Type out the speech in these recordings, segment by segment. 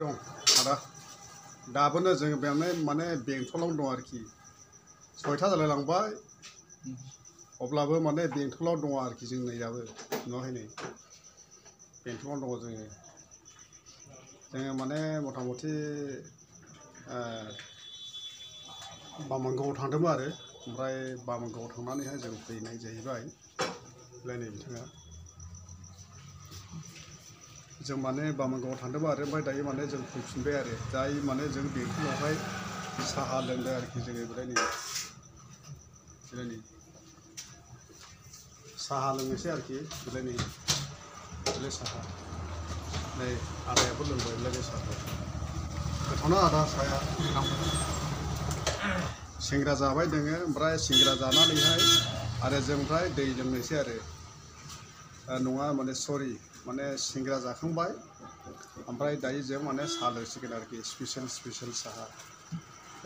dong ada dabono जों बेयावनो माने बेंटलाव दं आरोखि 6था जालायलांबाय अब्लाबो माने बेंटलाव दं आरोखि जों नै दाबो नुवाखै नै बेंटलाव दं जोङो माने मथा-मथि बामोनगावआव थांदोंमोन आरो ओमफ्राय बामोनगावआव थांनानैहाय जों फैनाय जाहैबाय लायनै बिथाङा जों माने बामोनगावआव थांदोंमोन आरो ओमफ्राय दायो माने जों फैफिनबाय आरो जाय माने जों बेंटलावहाय साहा लोंदों आरोखि जोङो बेलायनै साहा लोंनोसै आरोखि बेलायनै साहा नै आदायाबो लोंबाय बेलायनै साहा गोथावना आदा साहाया सिंग्रा जाबाय दोङो ओमफ्राय सिंग्रा जानानैहाय आरो जों ओमफ्राय दै लोंनोसै आरो नङा माने सरि माने सिंग्रा जाखांबाय ओमफ्राय दायो जों माने साहा लोंसिगोन आरोखि स्पेसियेल साहा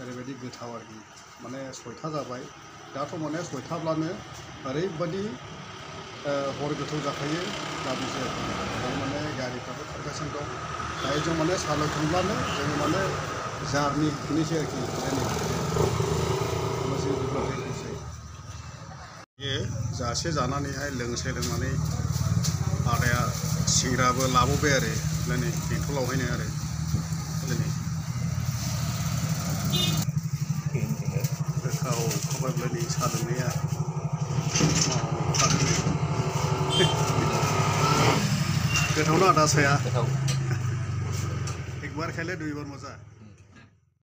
ओरैबायदि गोथाव आरोखि माने 6था जाबाय दाथ' माने 6थाब्लानो ओरैबायदि हर गोथौ जाखायो दा बिदि माने गारिफ्राबो खारगासिनो दं दायो जों माने साहा लोंखांब्लानो जों माने जारनि फैनोसै आरोखि जासे जानानैहाय लोंनानै आदाया सिंग्राबो लाबोबाय आरो नै बेंटलावहायनो आरो गोथाव खबायब्लानि साहा लोंनाया गोथावना आदा साया एक बार खाइले 2 बार मजा